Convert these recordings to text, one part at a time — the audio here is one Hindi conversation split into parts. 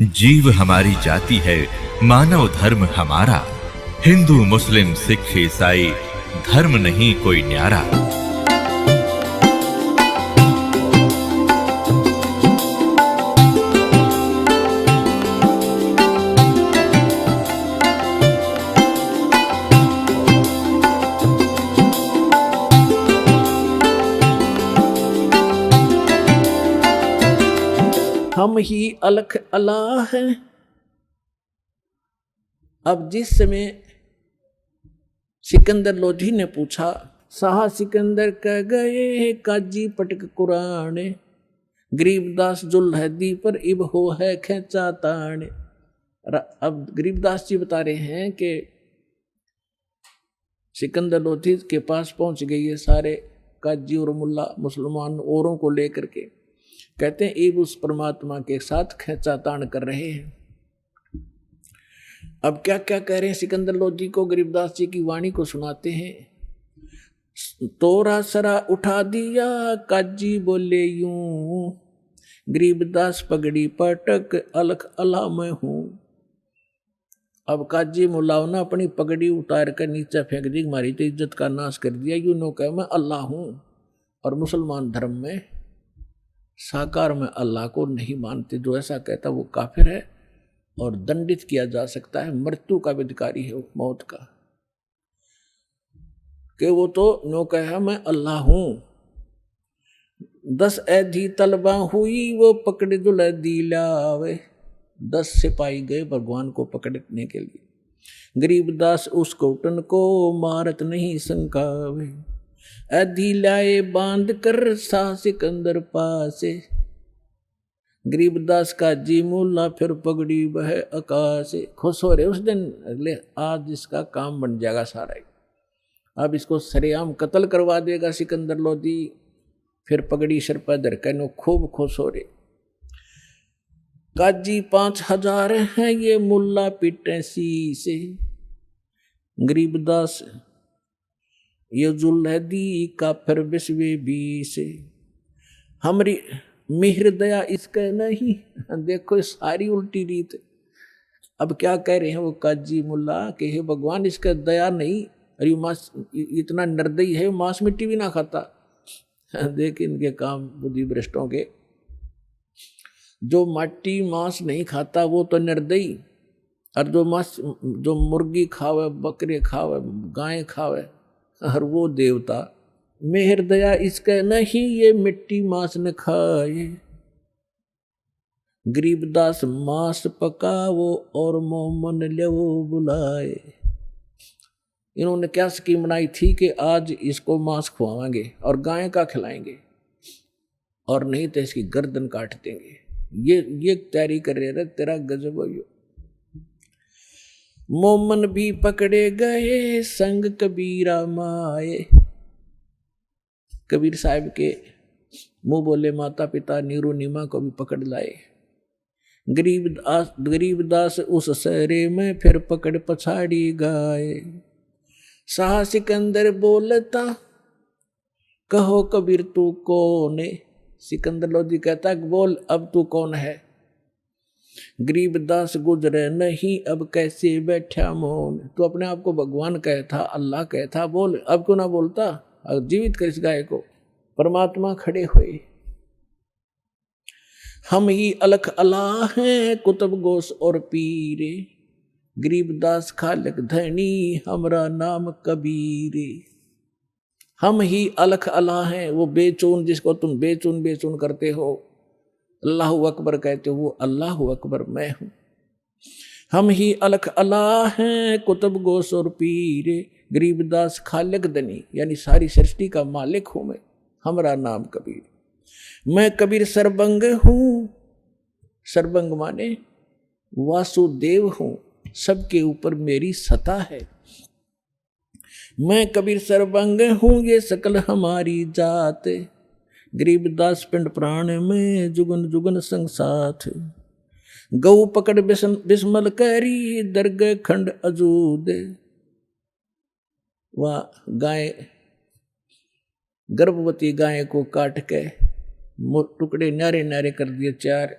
जीव हमारी जाति है, मानव धर्म हमारा। हिंदू मुस्लिम सिख ईसाई धर्म नहीं कोई न्यारा। हम ही अलख अल्लाह हैं। अब जिस समय सिकंदर लोधी ने पूछा, शाह सिकंदर कह गए काजी पटक कुराने, गरीबदास जुल्हदी पर इब हो है खेचा ताने। अब गरीबदास जी बता रहे हैं कि सिकंदर लोधी के पास पहुंच गई है सारे काजी और मुल्ला मुसलमान औरों को लेकर के। कहते हैं इब उस परमात्मा के साथ खेचातान कर रहे हैं। अब क्या क्या कह रहे हैं सिकंदर लोधी को गरीबदास जी की वाणी को सुनाते हैं। तोरा सरा उठा दिया काजी बोले यूं, गरीबदास पगड़ी पटक अलख अला मैं हूं। अब काजी मुलाव ने अपनी पगड़ी उतार कर नीचे फेंक दी, हमारी तो इज्जत का नाश कर दिया। यूं नो कह मैं अल्लाह हूं, और मुसलमान धर्म में साकार में अल्लाह को नहीं मानते। जो ऐसा कहता वो काफिर है और दंडित किया जा सकता है, मृत्यु का भी अधिकारी है, मौत का। कि वो तो नो कहा मैं अल्लाह हूं। 10 ऐधी तलबा हुई वो पकड़ दुल दिलावे, 10 सिपाही गए भगवान को पकड़ने के लिए। गरीबदास उस कोटन को मारत नहीं संकावे, अधी लाए बांध कर शाह सिकंदर पासे। गरीबदास का जी मुल्ला फिर पगड़ी बह आकाशे। खुश हो रहे उस दिन, अगले आज इसका काम बन जाएगा सारा ही। अब इसको सरेआम कत्ल करवा देगा सिकंदर लोधी। फिर पगड़ी सिर पर धर कर खूब खुश हो रहे। काजी 5000 हैं ये मुल्ला पिटे सी से। गरीबदास ये जुल्हदी का फिर विश्वे भी से। हमारी मिहर दया इसका नहीं। देखो सारी उल्टी रीत। अब क्या कह रहे हैं वो काजी मुल्ला कि हे भगवान इसका दया नहीं, अरे मांस इतना निर्दयी है, मांस मिट्टी भी ना खाता। देख इनके काम बुद्धि भ्रष्टों के। जो माटी मांस नहीं खाता वो तो निर्दयी, और जो मांस जो मुर्गी खावे, बकरे खावे, गाय खावे, और वो देवता। मेहर दया इसका नहीं ये मिट्टी मांस न खाए। गरीबदास मांस पकावो और मोमन ले वो बुलाए। इन्होंने क्या स्कीम बनाई थी कि आज इसको मांस खुआवाएंगे और गाय का खिलाएंगे, और नहीं तो इसकी गर्दन काट देंगे। ये तैयारी कर रहे थे। तेरा गजब हो। मोमन भी पकड़े गए संग कबीरा माए। कबीर साहब के मुंह बोले माता पिता नीरू नीमा को भी पकड़ लाए। गरीबदास उस सहरे में फिर पकड़ पछाड़ी गाए। शाह सिकंदर बोलता कहो कबीर तू कौन है। सिकंदर लोधी कहता बोल अब तू कौन है। गरीबदास गुजरे नहीं अब कैसे बैठा मौन। तो अपने आप को भगवान कहता, अल्लाह कहता, बोल अब क्यों ना बोलता। जीवित कर इस गाय को। परमात्मा खड़े हुए। हम ही अलख अल्लाह हैं कुतुब गोस और पीरे, गरीबदास खालक धनी हमरा नाम कबीरे। हम ही अलख अल्लाह हैं, वो बेचून जिसको तुम बेचून बेचून करते हो, अल्लाह अकबर कहते हो, वो अल्लाह अकबर मैं हूं। हम ही अलख अल्लाह हैं कुतुब गोस और पीरे, गरीबदास खालिक दनी यानी सारी सृष्टि का मालिक हूं मैं, हमारा नाम कबीर। मैं कबीर सरबंग हूं। सरबंग माने वासुदेव हूं, सबके ऊपर मेरी सत्ता है। मैं कबीर सरबंग हूं ये सकल हमारी जात, गरीबदास पिंड प्राण में जुगन जुगन संग साथ। गौ पकड़ बिस्मल करी दरगह खंड अजूद। वह गाय गर्भवती गाय को काट के टुकड़े न्यारे न्यारे कर दिए 4।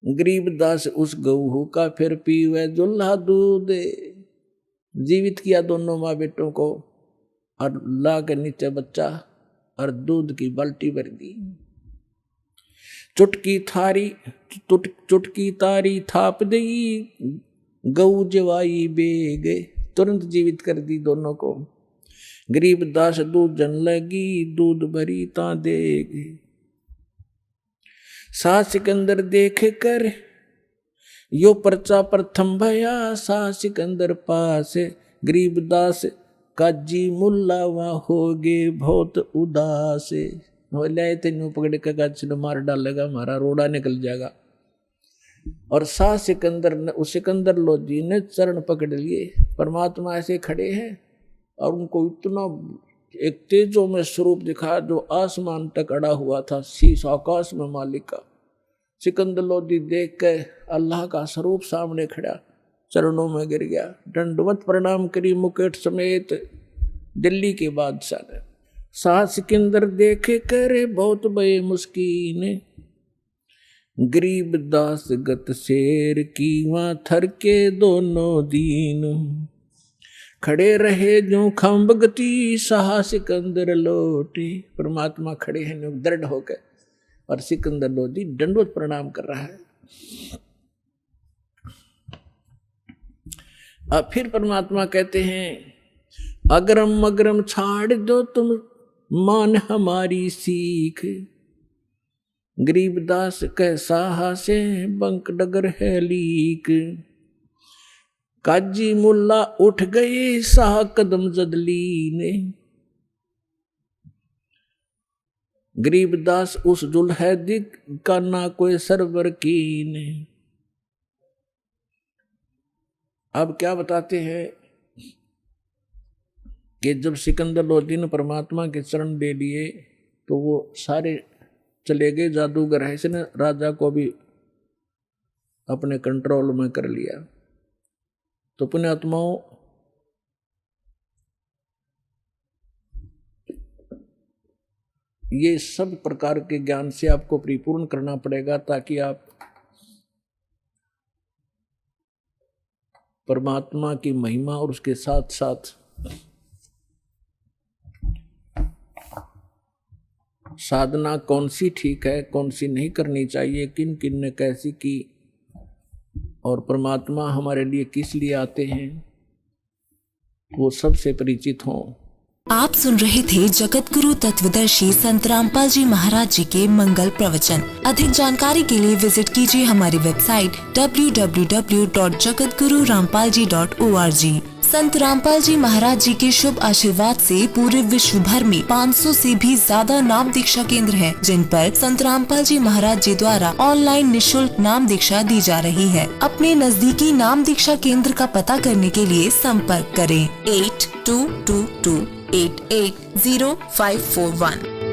गरीबदास उस गऊ का फिर पीवे जुल्हा दूध। जीवित किया दोनों माँ बेटों को और ला के नीचे बच्चा और दूध की बाल्टी भर दी। चुटकी तारी थाप दई, गऊ जवाई बेगे, तुरंत जीवित कर दी दोनों को। गरीबदास दूध जन लगी, दूध भरी ता देगे। शाह सिकंदर देख कर यो पर्चा प्रथम भया, शाह सिकंदर पास गरीबदास काजी मुल्ला वहाँ होगे बहुत उदास। ले तेनू पकड़ के गाछ मार डालेगा, हमारा रोड़ा निकल जाएगा। और शाह सिकंदर ने, उस सिकंदर लोधी ने चरण पकड़ लिए। परमात्मा ऐसे खड़े हैं और उनको इतना एक तेजों में स्वरूप दिखा जो आसमान तक अड़ा हुआ था, शीश आकाश में मालिक का। सिकंदर लोधी देख के अल्लाह का स्वरूप सामने खड़ा, चरणों में गिर गया, दंडवत प्रणाम करी मुकुट समेत दिल्ली के बादशाह ने। शाह सिकंदर देखे करे बहुत बड़े मुस्कीन, गरीबदास गत शेर की वहाँ थर के दोनों दीन। खड़े रहे जो खम्ब गति, शाह सिकंदर लोटे। परमात्मा खड़े हैं दृढ़ होकर और सिकंदर लोधी दंडवत प्रणाम कर रहा है। अब फिर परमात्मा कहते हैं, अगरम मगरम छाड़ दो तुम मान हमारी सीख। गरीबदास कैसा से बंक डगर है लीक। काजी मुल्ला उठ गए, शाह कदम जदली ने। गरीबदास उस जुल्हैदी का ना कोई सरवर की ने। अब क्या बताते हैं कि जब सिकंदर लोधी ने परमात्मा के चरण दे लिए तो वो सारे चले गए। जादूगर है, इसने राजा को भी अपने कंट्रोल में कर लिया। तो पुण्यात्माओं, ये सब प्रकार के ज्ञान से आपको परिपूर्ण करना पड़ेगा ताकि आप परमात्मा की महिमा और उसके साथ साथ साधना कौन सी ठीक है, कौन सी नहीं करनी चाहिए, किन किन ने कैसी की और परमात्मा हमारे लिए किस लिए आते हैं, वो सबसे परिचित हों। आप सुन रहे थे जगत गुरु तत्वदर्शी संत रामपाल जी महाराज जी के मंगल प्रवचन। अधिक जानकारी के लिए विजिट कीजिए हमारी वेबसाइट www.jagatgururampalji.org। संत रामपाल जी महाराज जी के शुभ आशीर्वाद से पूरे विश्व भर में 500 से भी ज्यादा नाम दीक्षा केंद्र हैं, जिन पर संत रामपाल जी महाराज जी द्वारा ऑनलाइन निशुल्क नाम दीक्षा दी जा रही है। अपने नजदीकी नाम दीक्षा केंद्र का पता करने के लिए संपर्क करें 8222880541।